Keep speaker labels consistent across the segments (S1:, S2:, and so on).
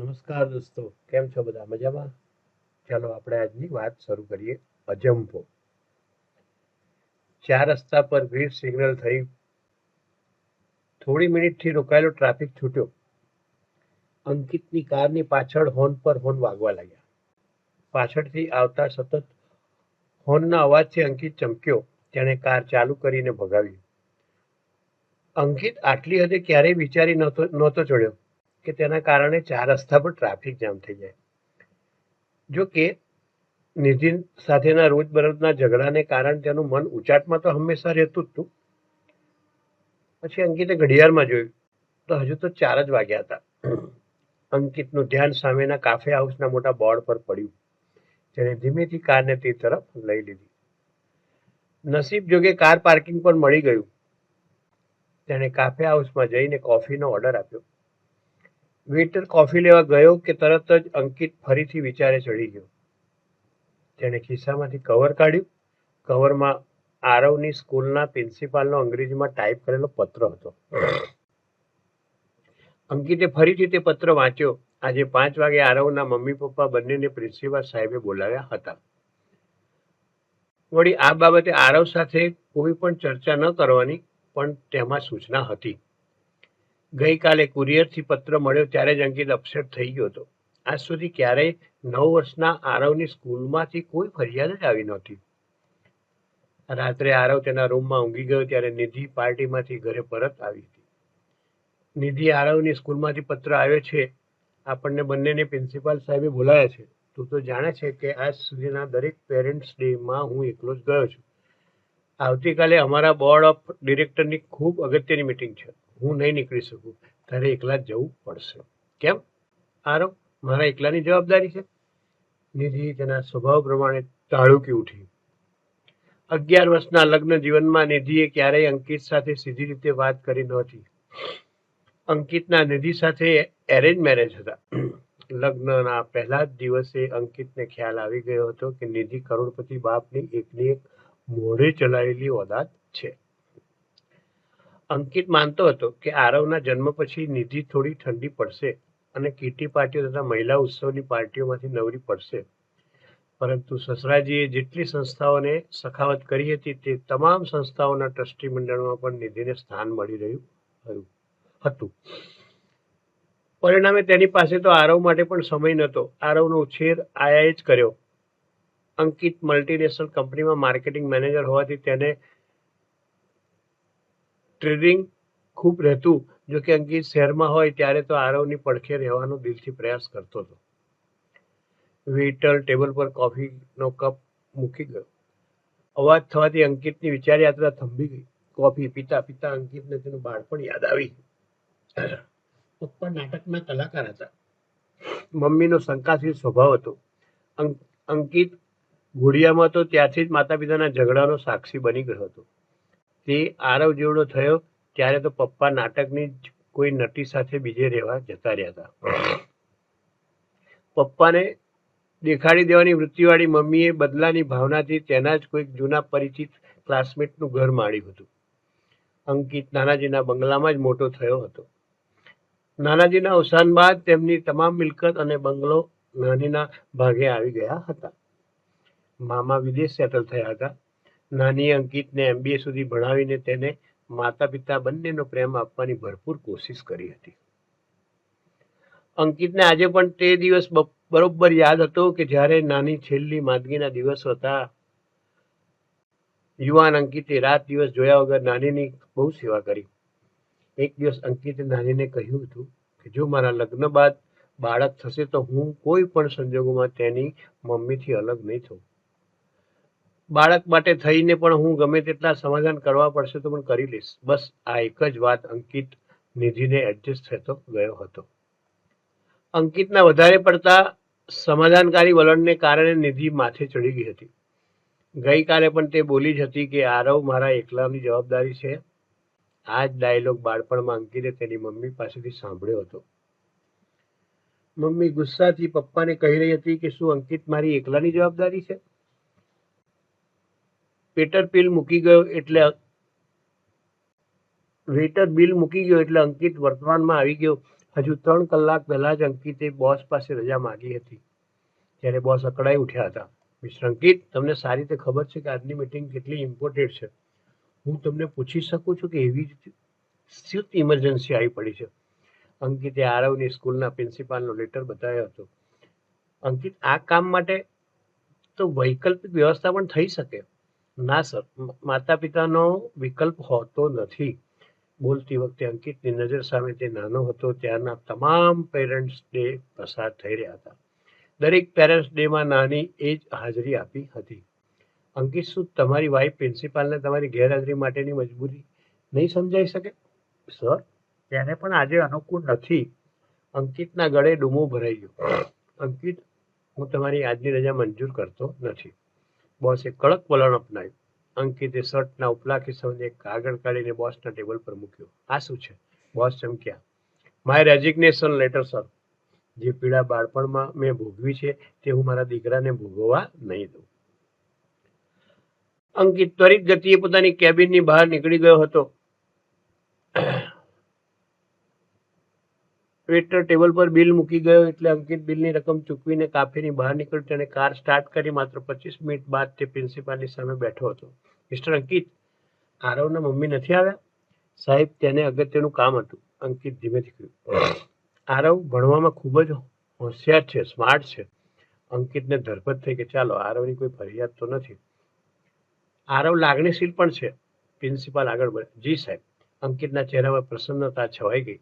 S1: નમસ્કાર દોસ્તો, કેમ છો બધા? મજામાં? ચાલો આપણે આજની વાત શરૂ કરીએ. અજંપો. ચાર રસ્તા પર ગ્રીન સિગ્નલ થઈ, થોડી મિનિટથી રોકાયેલો ટ્રાફિક છૂટ્યો. અંકિતની કારની પાછળ હોર્ન પર હોર્ન વાગવા લાગ્યા. પાછળથી આવતા સતત હોર્નના અવાજથી અંકિત ચમક્યો. તેણે કાર ચાલુ કરીને ભગાવી. અંકિત આટલી હદે ક્યારેય વિચારી નહોતો ચડ્યો કે તેના કારણે ચાર રસ્તા પર ટ્રાફિક જામ થઈ જાય. જો કે નિધિ સાથેના રોજબરોજના ઝઘડાને કારણે તેનું મન ઉચાટમાં તો હંમેશા રહેતું જ હતું. પછી અંકિતે ઘડિયાળમાં જોયું તો હજુ તો 4 જ વાગ્યા હતા. અંકિતનું ધ્યાન સામેના કાફે હાઉસના મોટા બોર્ડ પર પડ્યું. તેણે ધીમેથી કારને તે તરફ લઈ લીધી. નસીબ જોગે કાર પાર્કિંગ પર મળી ગયું. તેણે કાફે હાઉસમાં જઈને કોફીનો ઓર્ડર આપ્યો. વેઇટર કોફી લેવા ગયો કે તરત જ અંકિત ફરીથી વિચારે ચડી ગયો. તેણે ખિસ્સામાંથી કવર કાઢ્યું. કવરમાં આરવની સ્કૂલના પ્રિન્સિપાલનો અંગ્રેજીમાં ટાઈપ કરેલો પત્ર હતો. અંકિતે ફરીથી તે પત્ર વાંચ્યો. આજે 5 વાગે આરવના મમ્મી પપ્પા બંનેને પ્રિન્સિપાલ સાહેબે બોલાવ્યા હતા. વળી આ બાબતે આરવ સાથે કોઈ પણ ચર્ચા ન કરવાની પણ તેમાં સૂચના હતી. ગઈકાલે કુરિયરથી પત્ર મળ્યો ત્યારે જ અંકિત અપસેટ થઈ ગયો હતો. આજ સુધી ક્યારેય 9 વર્ષના આરવની સ્કૂલમાંથી કોઈ ફરિયાદ જ આવી નહોતી. રાત્રે આરવ તેના રૂમમાં ઊંઘી ગયો ત્યારે નિધિ પાર્ટીમાંથી ઘરે પરત આવી હતી. નિધિ, આરવની સ્કૂલમાંથી પત્ર આવ્યો છે. આપણને બંનેને પ્રિન્સિપાલ સાહેબે બોલાયા છે. તું તો જાણે છે કે આજ સુધીના દરેક પેરેન્ટ્સ ડેમાં હું એકલો જ ગયો છું. આવતીકાલે અમારા બોર્ડ ઓફ ડિરેક્ટરની ખૂબ અગત્યની મીટિંગ છે. હું નહીં નીકળી શકું. તારે એકલા જ જવું પડશે. કેમ આરવ, મારા એકલાની જવાબદારી છે? નિધિ તેના સ્વભાવ પ્રમાણે તાળુકી ઉઠી. 11 વર્ષના લગ્ન જીવનમાં નિધિએ ક્યારેય અંકિત સાથે સીધી રીતે વાત કરી નહોતી. અંકિતના નિધિ સાથે એરેન્જ મેરેજ હતા. લગ્નના પહેલા જ દિવસે અંકિતને ખ્યાલ આવી ગયો હતો કે નિધિ કરોડપતિ બાપની એકની એક મોઢે ચલાવેલી ઓલાદ છે. અંકિત માનતો હતો કે આરવના જન્મ પછી નિધિ થોડી ઠંડી પડશે અને કીટી પાર્ટીઓ તથા મહિલા ઉત્સવની પાર્ટીઓમાંથી નવરી પડશે. પરંતુ સસરાજીએ જેટલી સંસ્થાઓને સખાવત કરી હતી તે તમામ સંસ્થાઓના ટ્રસ્ટી મંડળમાં પણ નિધિને સ્થાન મળી રહ્યું હતું. પરિણામે તેની પાસે તો આરવ માટે પણ સમય નહોતો. આરવનો ઉછેર આયાએ જ કર્યો. અંકિત મલ્ટીનેશનલ કંપનીમાં માર્કેટિંગ મેનેજર હોવાથી તેને ટ્રેડિંગ ખૂબ રહેતું. જો કે અંકિત શહેરમાં હોય ત્યારે તો આરવની પડખે રહેવાનો દિલથી પ્રયાસ કરતો હતો. વેઇટર ટેબલ પર કોફીનો કપ મૂકી ગયો. અવાજ થવાથી અંકિતની વિચાર યાત્રા થંભી ગઈ. કોફી પીતા પીતા અંકિતને તેનું બાળપણ યાદ આવી. પપ્પા નાટકના કલાકાર હતા. મમ્મીનો શંકાશીલ સ્વભાવ હતો. અંકિત ઘોડિયામાં તો ત્યારથી જ માતા પિતાના ઝઘડાનો સાક્ષી બની ગયો હતો. તે આરવ જેવડો થયો ત્યારે તો પપ્પા નાટકની જ કોઈ નટી સાથે બીજે રહેવા જતા રહ્યા હતા. પપ્પાને દેખાડી દેવાની વૃત્તિવાળી મમ્મીએ બદલાની ભાવનાથી તેના જ કોઈક જૂના પરિચિત ક્લાસમેટનું ઘર માળ્યું હતું. અંકિત નાનાજીના બંગલામાં જ મોટો થયો હતો. નાનાજીના અવસાન બાદ તેમની તમામ મિલકત અને બંગલો નાનીના ભાગે આવી ગયા હતા. મામા વિદેશ સેટલ થયા હતા. નાનીએ અંકિતને MBA સુધી ભણાવીને તેને માતા પિતા બંનેનો પ્રેમ આપવાની ભરપૂર કોશિશ કરી હતી. અંકિતને આજે પણ તે દિવસ બરોબર યાદ હતો કે જ્યારે નાની છેલ્લી માંદગીના દિવસો હતા. યુવાન અંકિતે રાત દિવસ જોયા વગર નાનીની બહુ સેવા કરી. એક દિવસ અંકિતે નાનીને કહ્યું હતું કે જો મારા લગ્ન બાદ બાળક થશે તો હું કોઈ પણ સંજોગોમાં તેની મમ્મીથી અલગ નહીં થઉં. બાળક માટે થઈને પણ હું ગમે તેટલા સમાધાન કરવા પડશે તો પણ કરી લઈશ. બસ આ એક જ વાત અંકિત નિધિને એડજસ્ટ થતો ગયો હતો. અંકિતના વધારે પડતા સમાધાનકારી વલણને કારણે નિધિ માથે ચડી ગઈ હતી. ગઈકાલે પણ તે બોલી જ હતી કે આરવ મારા એકલાની જવાબદારી છે. આ જ ડાયલોગ બાળપણમાં અંકિતે તેની મમ્મી પાસેથી સાંભળ્યો હતો. મમ્મી ગુસ્સાથી પપ્પાને કહી રહી હતી કે શું અંકિત મારી એકલાની જવાબદારી છે? વેઇટર બિલ મૂકી ગયો એટલે અંકિત વર્તમાનમાં આવી ગયો હજુ 3 કલાક પહેલા જ અંકિતે બોસ પાસે રજા માંગી હતી ત્યારે બોસ અકળાઈ ઉઠ્યા હતા. મિસ્ટર અંકિત, તમને સારી રીતે ખબર છે કે આજની મીટિંગ કેટલી ઇમ્પોર્ટન્ટ છે. હું તમને પૂછી શકું છું કે એવી શું ઇમરજન્સી આવી પડી છે? અંકિતે આરવની સ્કૂલના પ્રિન્સિપાલનો લેટર બતાવ્યો હતો. અંકિત, આ કામ માટે તો વૈકલ્પિક વ્યવસ્થા પણ થઈ શકે. ના સર, માતા પિતાનો વિકલ્પ હોતો નથી. બોલતી વખતે અંકિતની નજર સામે તે નાનો હતો ત્યારના તમામ પેરેન્ટ્સ ડે પસાર થઈ રહ્યા હતા. દરેક પેરેન્ટ્સ ડેમાં નાની એ જ હાજરી આપી હતી. અંકિત, શું તમારી વાઈફ પ્રિન્સિપાલને તમારી ગેરહાજરી માટેની મજબૂરી નહીં સમજાઈ શકે? સર, તેને પણ આજે અનુકૂળ નથી. અંકિતના ગળે ડૂમો ભરાઈ ગયો. અંકિત, હું તમારી આજની રજા મંજૂર કરતો નથી. બોસે કડક વલણ અપનાવ્યું. અંકિતે શર્ટના ઉપલા ખિસ્સામાંથી એક કાગળ કાઢીને બોસના ટેબલ પર મૂક્યો. આ શું છે? બોસ ચમક્યા. My resignation letter sir. જે પીડા બાળપણમાં મેં ભોગવી છે તે હું મારા દીકરાને ભોગવવા નહીં દઉં. અંકિત ત્વરિત ગતિએ પોતાની કેબિનની બહાર નીકળી ગયો હતો. વેટર ટેબલ પર બિલ મૂકી ગયો એટલે અંકિત બિલની રકમ ચૂકવીને કાફેની બહાર નીકળ્યો. તેણે કાર સ્ટાર્ટ કરી માત્ર 25 મિનિટ બાદ તે પ્રિન્સિપાલની સામે બેઠો હતો. મિસ્ટર અંકિત, આરવના મમ્મી નથી આવ્યા? સાહેબ, તેને અગત્યનું કામ હતું. અંકિત ધીમેથી કહ્યું. આરવ ભણવામાં ખૂબ જ હોશિયાર છે, સ્માર્ટ છે. અંકિતને ધરપત થઈ કે ચાલો, આરવની કોઈ ફરિયાદ તો નથી. આરવ લાગણીશીલ પણ છે. પ્રિન્સિપાલ આગળ બોલ્યા. જી સાહેબ. અંકિતના ચહેરામાં પ્રસન્નતા છવાઈ ગઈ.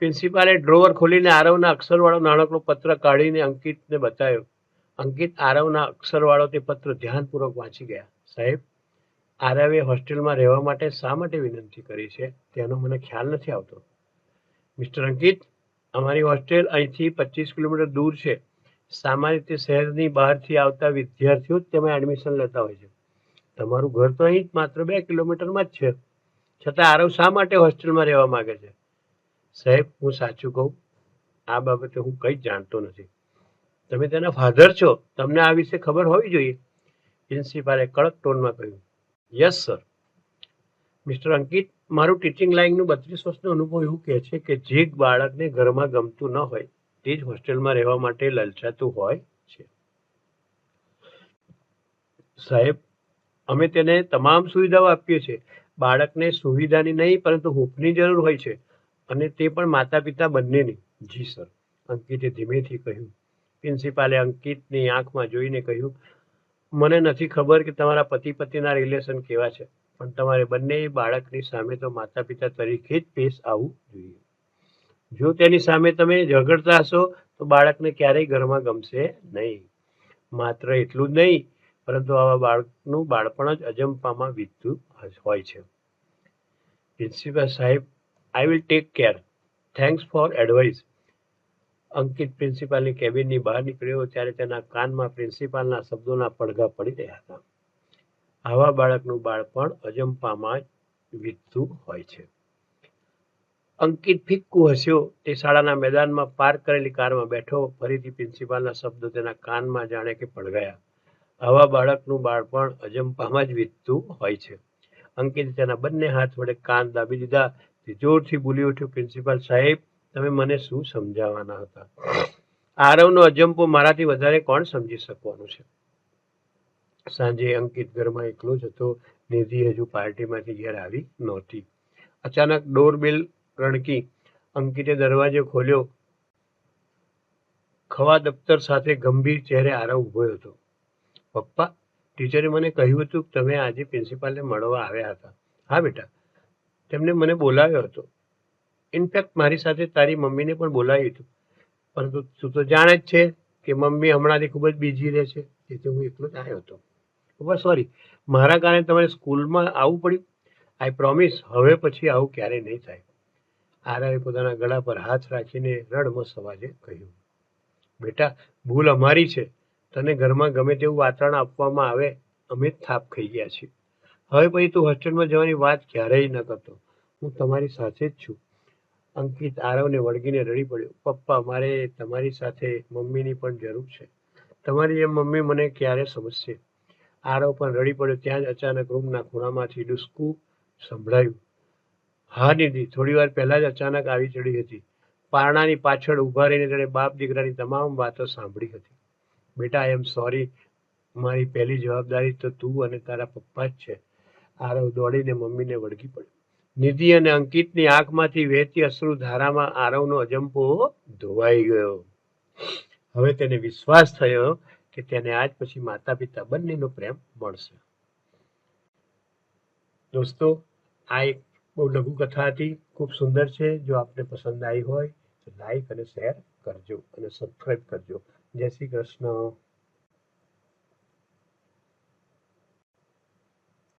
S1: પ્રિન્સિપાલે ડ્રોવર ખોલીને આરવના અક્ષરવાળો નાનકડો પત્ર કાઢીને અંકિતને બતાવ્યો. અંકિત આરવના અક્ષરવાળો તે પત્ર ધ્યાનપૂર્વક વાંચી ગયા. સાહેબ, આરવે હોસ્ટેલમાં રહેવા માટે શા માટે વિનંતી કરી છે તેનો મને ખ્યાલ નથી આવતો. મિસ્ટર અંકિત, અમારી હોસ્ટેલ અહીંથી 25 કિલોમીટર દૂર છે. સામાન્ય રીતે શહેરની બહારથી આવતા વિદ્યાર્થીઓ જ તેમાં એડમિશન લેતા હોય છે. તમારું ઘર તો અહીં માત્ર 2 કિલોમીટરમાં જ છે. છતાં આરવ શા માટે હોસ્ટેલમાં રહેવા માંગે છે? સાહેબ, હું સાચું કહું, આ બાબતે હું કંઈ જ જાણતો નથી. તમે તેના ફાધર છો, તમને આ વિશે ખબર હોવી જોઈએ. પ્રિન્સિપાલે કડક ટોનમાં કહ્યું. Yes sir. મિસ્ટર અંકિત, મારું ટીચિંગ લાઈનનું 32 વર્ષનો અનુભવ એવું કહે છે કે જે બાળકને ઘરમાં ગમતું ન હોય તે જ હોસ્ટેલમાં રહેવા માટે લલચાતું હોય છે. સાહેબ, અમે તેને તમામ સુવિધાઓ આપીએ છીએ. બાળકને સુવિધાની નહીં પરંતુ હૂંફની જરૂર હોય છે, અને તે પણ માતા પિતા બંનેની. જી સર. અંકિતે ધીમેથી કહ્યું. પ્રિન્સિપાલે અંકિતની આંખમાં જોઈને કહ્યું. મને નથી ખબર કે તમારા પતિ પત્નીના રિલેશન કેવા છે, પણ તમારે બંને બાળકની સામે તો માતા પિતા તરીકે જ પેશ આવવું જોઈએ. જો તેની સામે તમે ઝઘડતા હશો તો બાળકને ક્યારેય ઘરમાં ગમશે નહીં. માત્ર એટલું જ નહીં, પરંતુ આવા બાળકનું બાળપણ જ અજંપામાં વીતતું હોય છે. પ્રિન્સિપાલ સાહેબ, I will take care. Thanks for advice. Ankit પ્રિન્સિપાલની કેબિનની બહાર નીકળ્યો ત્યારે તેના કાનમાં પ્રિન્સિપાલના શબ્દોના પડઘા પડી રહ્યા હતા. આવા બાળકનું બાળપણ અજંપામાં જ વીતતું હોય છે. અંકિત ફિક્કું હસ્યો. તે શાળાના મેદાનમાં પાર્ક કરેલી કારમાં બેઠો. ફરીથી પ્રિન્સિપાલના શબ્દો તેના કાનમાં જાણે કે પડઘાયા. આવા બાળકનું બાળપણ અજંપામાં જ વીતતું હોય છે. અંકિતે તેના બંને હાથ વડે કાન દાબી દીધા. તે જોરથી બોલી ઉઠ્યો. પ્રિન્સિપાલ સાહેબ, તમે મને શું સમજાવવાના હતા? આરવનો અજંપો મારાથી વધારે કોણ સમજી શકવાનું છે? સાંજે અંકિત ઘરમાં એકલો જ હતો. નિધિ હજુ પાર્ટીમાંથી ઘેર આવી નહોતી. અચાનક ડોરબેલ રણકી. અંકિતે દરવાજો ખોલ્યો. ખવા દફતર સાથે ગંભીર ચહેરે આરવ ઊભો હતો. પપ્પા, ટીચરે મને કહ્યું હતું કે તમે આજે પ્રિન્સિપાલને મળવા આવ્યા હતા. હા બેટા, તેમને મને બોલાવ્યો હતો. ઇનફેક્ટ મારી સાથે તારી મમ્મીને પણ બોલાવી હતું, પરંતુ તું તો જાણે જ છે કે મમ્મી હમણાંથી ખૂબ જ બિઝી રહે છે, તેથી હું એકલો જ આવ્યો હતો. પપ્પા સોરી, મારા કારણે તમારે સ્કૂલમાં આવવું પડ્યું. આઈ પ્રોમિસ હવે પછી આવું ક્યારેય નહીં થાય. આરવે પોતાના ગળા પર હાથ રાખીને રડમસ અવાજે કહ્યું. બેટા, ભૂલ અમારી છે. તને ઘરમાં ગમે તેવું વાતાવરણ આપવામાં આવે, અમે જ થાપ ખાઈ ગયા છીએ. હવે પછી તું હોસ્ટેલમાં જવાની વાત ક્યારેય ન કરતો. હું તમારી સાથે જ છું. અંકિત આરવને વળગીને રડી પડ્યો. પપ્પા, મારે તમારી સાથે મમ્મીની પણ જરૂર છે. તમારી જેમ મમ્મી મને ક્યારે સમજશે? આરવ પણ રડી પડ્યો. ત્યાં જ અચાનક રૂમના ખૂણામાંથી ડૂસકું સંભળાયું. હા નિધિ, થોડી વાર પહેલા જ અચાનક આવી ચડી હતી. પારણાની પાછળ ઊભા રહીને તેણે બાપ દીકરાની તમામ વાતો સાંભળી હતી. બેટા, આઈ એમ સોરી, મારી પહેલી જવાબદારી તો તું અને તારા પપ્પા જ છે. આરવ દોડીને મમ્મીને વળગી પડ્યો. નિધિ અને અંકિતની આંખમાંથી વહેતી અશ્રુધારામાં આરવનો અજંપો ધોવાઈ ગયો. હવે તેને વિશ્વાસ થયો કે તેને આજ પછી માતા પિતા બંનેનો પ્રેમ મળશે. દોસ્તો, આ એક બહુ લઘુ કથા હતી, ખૂબ સુંદર છે. જો આપને પસંદ આવી હોય તો લાઈક અને શેર કરજો અને સબસ્ક્રાઈબ કરજો. જય શ્રી કૃષ્ણ.